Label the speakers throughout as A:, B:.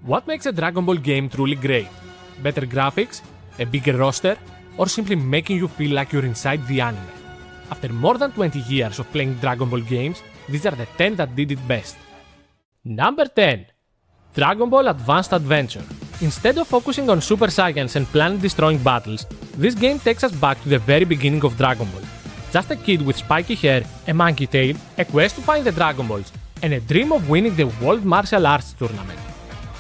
A: What makes a Dragon Ball game truly great? Better graphics, a bigger roster, or simply making you feel like you're inside the anime? After more than 20 years of playing Dragon Ball games, these are the 10 that did it best. Number 10. Dragon Ball Advanced Adventure. Instead of focusing on Super Saiyans and planet-destroying battles, this game takes us back to the very beginning of Dragon Ball. Just a kid with spiky hair, a monkey tail, a quest to find the Dragon Balls, and a dream of winning the World Martial Arts Tournament.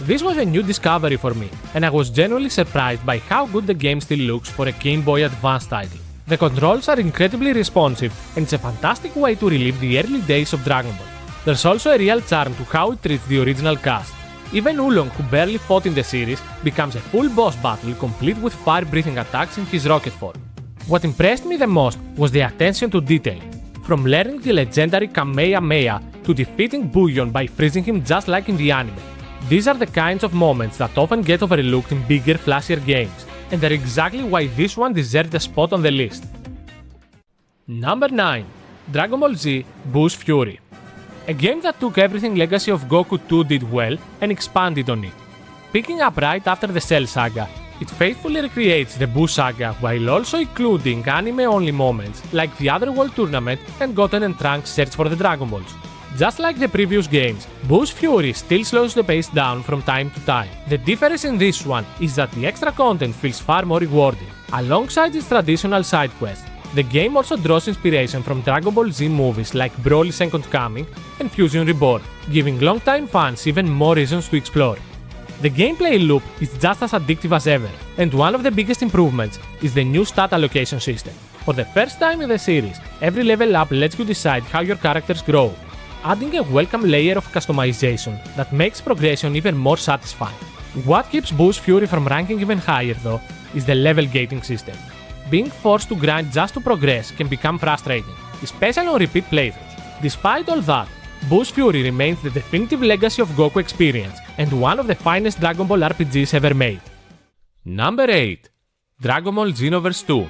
A: This was a new discovery for me, and I was genuinely surprised by how good the game still looks for a Game Boy Advance title. The controls are incredibly responsive, and it's a fantastic way to relive the early days of Dragon Ball. There's also a real charm to how it treats the original cast. Even Oolong, who barely fought in the series, becomes a full boss battle complete with fire-breathing attacks in his rocket form. What impressed me the most was the attention to detail. From learning the legendary Kamehameha to defeating Bouillon by freezing him just like in the anime. These are the kinds of moments that often get overlooked in bigger, flashier games, and they're exactly why this one deserved a spot on the list. Number 9. Dragon Ball Z Buu's Fury. A game that took everything Legacy of Goku 2 did well and expanded on it. Picking up right after the Cell Saga, it faithfully recreates the Buu saga while also including anime-only moments like the Otherworld Tournament and Goten and Trunks' search for the Dragon Balls. Just like the previous games, Buu's Fury still slows the pace down from time to time. The difference in this one is that the extra content feels far more rewarding. Alongside its traditional side quests, the game also draws inspiration from Dragon Ball Z movies like Broly Second Coming and Fusion Reborn, giving longtime fans even more reasons to explore. The gameplay loop is just as addictive as ever, and one of the biggest improvements is the new stat allocation system. For the first time in the series, every level up lets you decide how your characters grow, adding a welcome layer of customization that makes progression even more satisfying. What keeps Buu's Fury from ranking even higher though is the level gating system. Being forced to grind just to progress can become frustrating, especially on repeat playthroughs. Despite all that, Buu's Fury remains the definitive legacy of Goku experience and one of the finest Dragon Ball RPGs ever made. Number 8. Dragon Ball Xenoverse 2.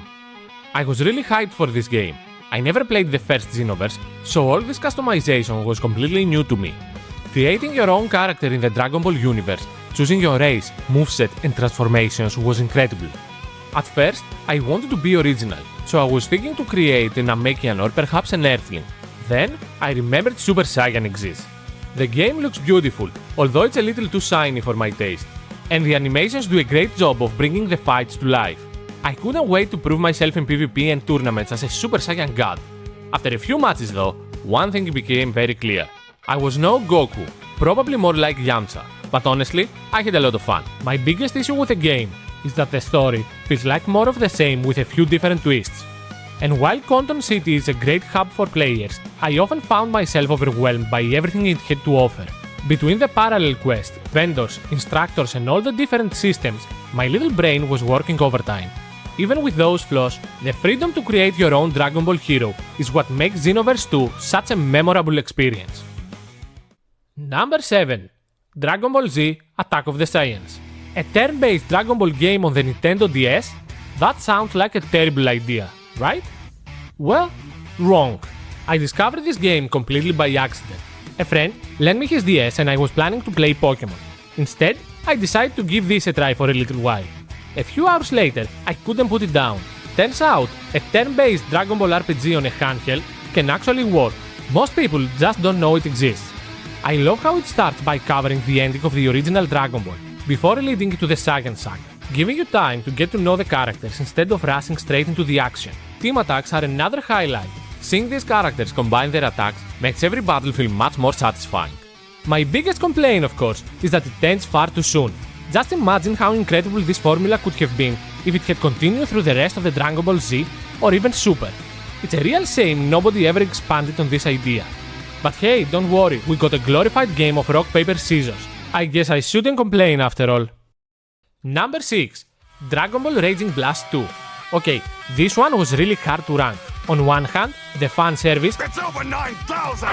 A: I was really hyped for this game. I never played the first Xenoverse, so all this customization was completely new to me. Creating your own character in the Dragon Ball universe, choosing your race, moveset and transformations was incredible. At first, I wanted to be original, so I was thinking to create an Namekian or perhaps an Earthling. Then, I remembered Super Saiyan exists. The game looks beautiful, although it's a little too shiny for my taste, and the animations do a great job of bringing the fights to life. I couldn't wait to prove myself in PvP and tournaments as a Super Saiyan god. After a few matches though, one thing became very clear. I was no Goku, probably more like Yamcha, but honestly, I had a lot of fun. My biggest issue with the game is that the story feels like more of the same with a few different twists. And while Quantum City is a great hub for players, I often found myself overwhelmed by everything it had to offer. Between the parallel quests, vendors, instructors and all the different systems, my little brain was working overtime. Even with those flaws, the freedom to create your own Dragon Ball hero is what makes Xenoverse 2 such a memorable experience. Number 7. Dragon Ball Z Attack of the Saiyans. A turn-based Dragon Ball game on the Nintendo DS? That sounds like a terrible idea, right? Well, wrong. I discovered this game completely by accident. A friend lent me his DS and I was planning to play Pokemon. Instead, I decided to give this a try for a little while. A few hours later, I couldn't put it down. Turns out, a turn-based Dragon Ball RPG on a handheld can actually work. Most people just don't know it exists. I love how it starts by covering the ending of the original Dragon Ball, before leading into the Saiyan saga, giving you time to get to know the characters instead of rushing straight into the action. Team attacks are another highlight. Seeing these characters combine their attacks makes every battle feel much more satisfying. My biggest complaint, of course, is that it ends far too soon. Just imagine how incredible this formula could have been if it had continued through the rest of the Dragon Ball Z or even Super. It's a real shame nobody ever expanded on this idea. But hey, don't worry, we got a glorified game of rock, paper, scissors. I guess I shouldn't complain after all. Number 6. Dragon Ball Raging Blast 2. Okay, this one was really hard to rank. On one hand, the fan service,
B: It's over 9,000!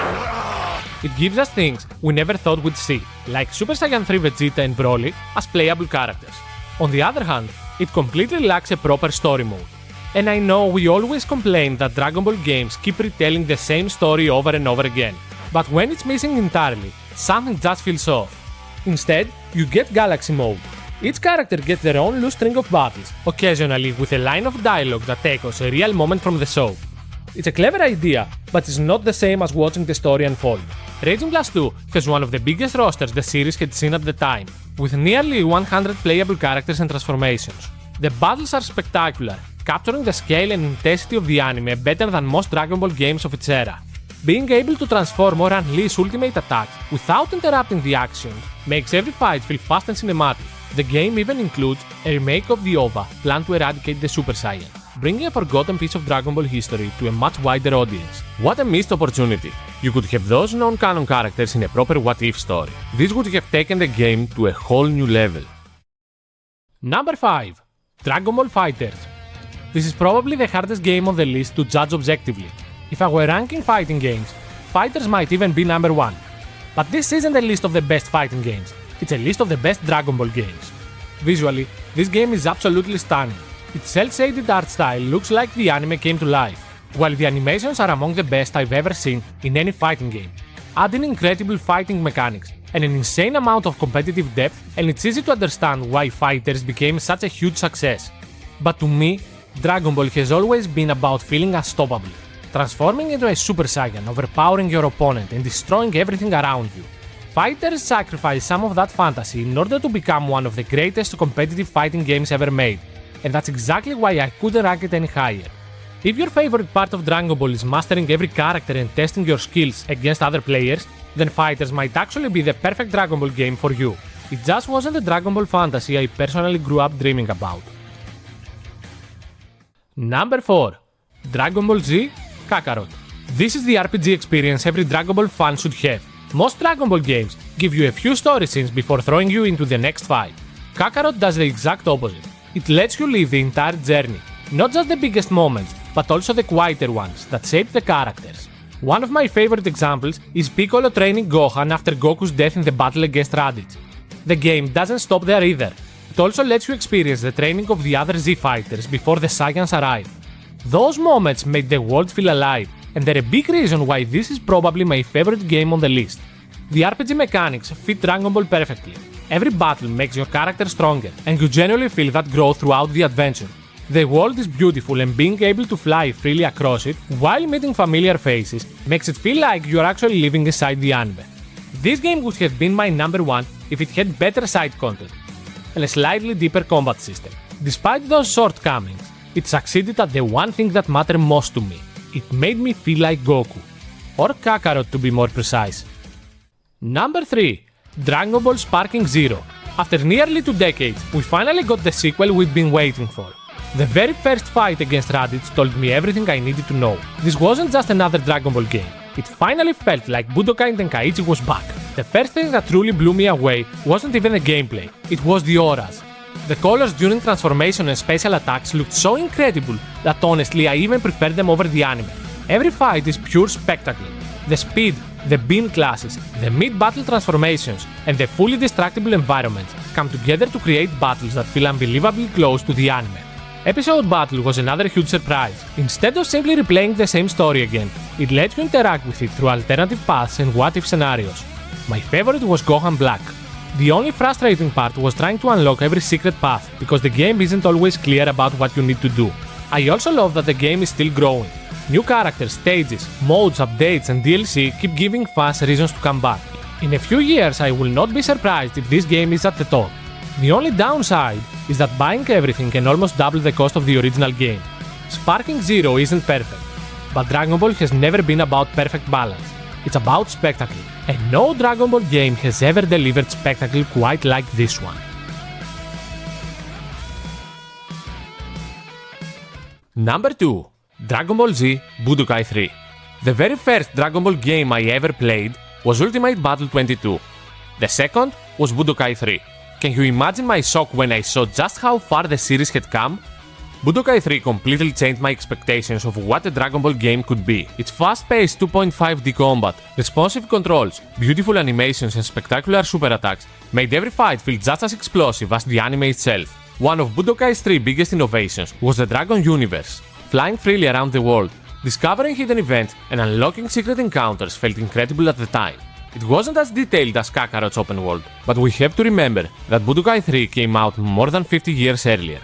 A: it gives us things we never thought we'd see, like Super Saiyan 3 Vegeta and Broly as playable characters. On the other hand, it completely lacks a proper story mode. And I know we always complain that Dragon Ball games keep retelling the same story over and over again, but when it's missing entirely, something just feels off. Instead, You get Galaxy Mode. Each character gets their own loose string of battles, occasionally with a line of dialogue that echoes a real moment from the show. It's a clever idea, but it's not the same as watching the story unfold. Raging Blast 2 has one of the biggest rosters the series had seen at the time, with nearly 100 playable characters and transformations. The battles are spectacular, capturing the scale and intensity of the anime better than most Dragon Ball games of its era. Being able to transform or unleash ultimate attacks without interrupting the action makes every fight feel fast and cinematic. The game even includes a remake of the OVA planned to eradicate the Super Saiyan, bringing a forgotten piece of Dragon Ball history to a much wider audience. What a missed opportunity! You could have those non-canon characters in a proper what-if story. This would have taken the game to a whole new level. Number 5. Dragon Ball FighterZ. This is probably the hardest game on the list to judge objectively. If I were ranking fighting games, FighterZ might even be number 1. But this isn't a list of the best fighting games, it's a list of the best Dragon Ball games. Visually, this game is absolutely stunning. Its cel-shaded art style looks like the anime came to life, while the animations are among the best I've ever seen in any fighting game, adding incredible fighting mechanics and an insane amount of competitive depth, and it's easy to understand why FighterZ became such a huge success. But to me, Dragon Ball has always been about feeling unstoppable, transforming into a Super Saiyan, overpowering your opponent and destroying everything around you. FighterZ sacrificed some of that fantasy in order to become one of the greatest competitive fighting games ever made, and that's exactly why I couldn't rank it any higher. If your favorite part of Dragon Ball is mastering every character and testing your skills against other players, then FighterZ might actually be the perfect Dragon Ball game for you. It just wasn't the Dragon Ball fantasy I personally grew up dreaming about. Number 4. Dragon Ball Z Kakarot. This is the RPG experience every Dragon Ball fan should have. Most Dragon Ball games give you a few story scenes before throwing you into the next fight. Kakarot does the exact opposite. It lets you live the entire journey, not just the biggest moments, but also the quieter ones that shape the characters. One of my favorite examples is Piccolo training Gohan after Goku's death in the battle against Raditz. The game doesn't stop there either. It also lets you experience the training of the other Z fighters before the Saiyans arrive. Those moments made the world feel alive, and they're a big reason why this is probably my favorite game on the list. The RPG mechanics fit Dragon Ball perfectly. Every battle makes your character stronger, and you genuinely feel that growth throughout the adventure. The world is beautiful, and being able to fly freely across it while meeting familiar faces makes it feel like you're actually living inside the anime. This game would have been my number 1 if it had better side content and a slightly deeper combat system. Despite those shortcomings, it succeeded at the one thing that mattered most to me. It made me feel like Goku, or Kakarot to be more precise. Number 3. Dragon Ball Sparking Zero. After nearly 2 decades, we finally got the sequel we've been waiting for. The very first fight against Raditz told me everything I needed to know. This wasn't just another Dragon Ball game. It finally felt like Budokai Tenkaichi was back. The first thing that truly blew me away wasn't even the gameplay, it was the auras. The colors during transformation and special attacks looked so incredible that honestly I even preferred them over the anime. Every fight is pure spectacle. The speed, the beam classes, the mid-battle transformations, and the fully destructible environments come together to create battles that feel unbelievably close to the anime. Episode Battle was another huge surprise. Instead of simply replaying the same story again, it let you interact with it through alternative paths and what-if scenarios. My favorite was Gohan Black. The only frustrating part was trying to unlock every secret path, because the game isn't always clear about what you need to do. I also love that the game is still growing. New characters, stages, modes, updates, and DLC keep giving fans reasons to come back. In a few years, I will not be surprised if this game is at the top. The only downside is that buying everything can almost double the cost of the original game. Sparking Zero isn't perfect, but Dragon Ball has never been about perfect balance. It's about spectacle, and no Dragon Ball game has ever delivered spectacle quite like this one. Number 2. Dragon Ball Z Budokai 3. The very first Dragon Ball game I ever played was Ultimate Battle 22. The second was Budokai 3. Can you imagine my shock when I saw just how far the series had come? Budokai 3 completely changed my expectations of what a Dragon Ball game could be. Its fast-paced 2.5D combat, responsive controls, beautiful animations and spectacular super attacks made every fight feel just as explosive as the anime itself. One of Budokai's 3 biggest innovations was the Dragon Universe. Flying freely around the world, discovering hidden events and unlocking secret encounters felt incredible at the time. It wasn't as detailed as Kakarot's open world, but we have to remember that Budokai 3 came out more than 50 years earlier.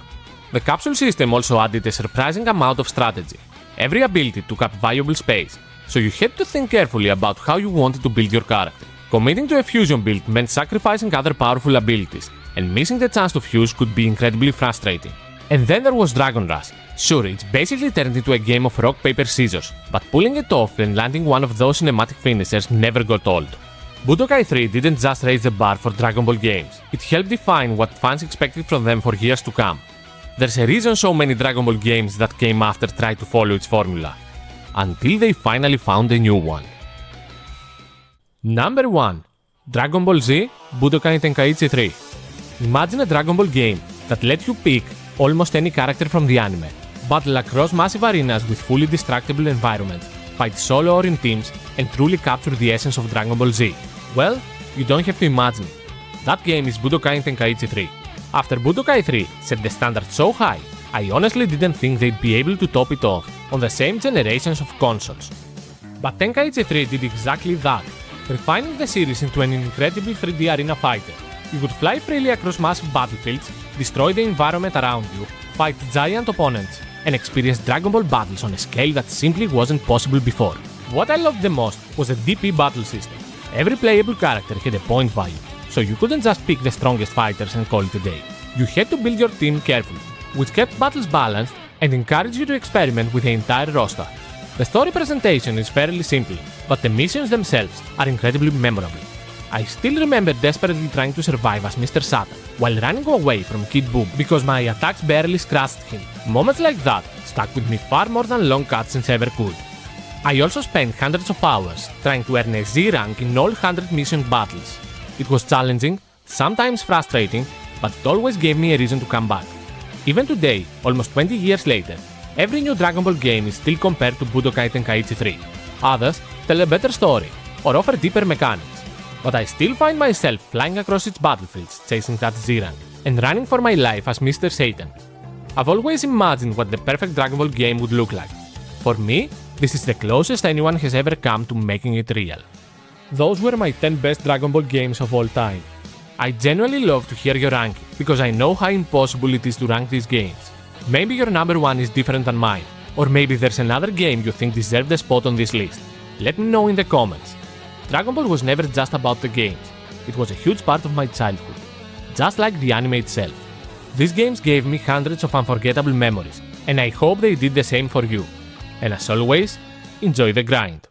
A: The capsule system also added a surprising amount of strategy. Every ability took up valuable space, so you had to think carefully about how you wanted to build your character. Committing to a fusion build meant sacrificing other powerful abilities, and missing the chance to fuse could be incredibly frustrating. And then there was Dragon Rush. Sure, it's basically turned into a game of rock, paper, scissors, but pulling it off and landing one of those cinematic finishers never got old. Budokai 3 didn't just raise the bar for Dragon Ball games, it helped define what fans expected from them for years to come. There's a reason so many Dragon Ball games that came after tried to follow its formula, until they finally found a new one. Number 1. Dragon Ball Z Budokai Tenkaichi 3. Imagine a Dragon Ball game that lets you pick almost any character from the anime, battle across massive arenas with fully destructible environments, fight solo or in teams, and truly capture the essence of Dragon Ball Z. Well, you don't have to imagine it. That game is Budokai Tenkaichi 3. After Budokai 3 set the standard so high, I honestly didn't think they'd be able to top it off on the same generations of consoles. But Tenkaichi 3 did exactly that, refining the series into an incredible 3D arena fighter. You could fly freely across massive battlefields, destroy the environment around you, fight giant opponents, and experience Dragon Ball battles on a scale that simply wasn't possible before. What I loved the most was the DP battle system. Every playable character had a point value, so you couldn't just pick the strongest fighters and call it a day. You had to build your team carefully, which kept battles balanced and encouraged you to experiment with the entire roster. The story presentation is fairly simple, but the missions themselves are incredibly memorable. I still remember desperately trying to survive as Mr. Satan while running away from Kid Buu because my attacks barely scratched him. Moments like that stuck with me far more than long cutscenes ever could. I also spent hundreds of hours trying to earn a Z rank in all 100 mission battles. It was challenging, sometimes frustrating, but it always gave me a reason to come back. Even today, almost 20 years later, every new Dragon Ball game is still compared to Budokai Tenkaichi 3. Others tell a better story or offer deeper mechanics. But I still find myself flying across its battlefields chasing that Z rank and running for my life as Mr. Satan. I've always imagined what the perfect Dragon Ball game would look like. For me, this is the closest anyone has ever come to making it real. Those were my 10 best Dragon Ball games of all time. I genuinely love to hear your ranking because I know how impossible it is to rank these games. Maybe your number 1 is different than mine, or maybe there's another game you think deserved a spot on this list. Let me know in the comments. Dragon Ball was never just about the games, it was a huge part of my childhood, just like the anime itself. These games gave me hundreds of unforgettable memories, and I hope they did the same for you. And as always, enjoy the grind.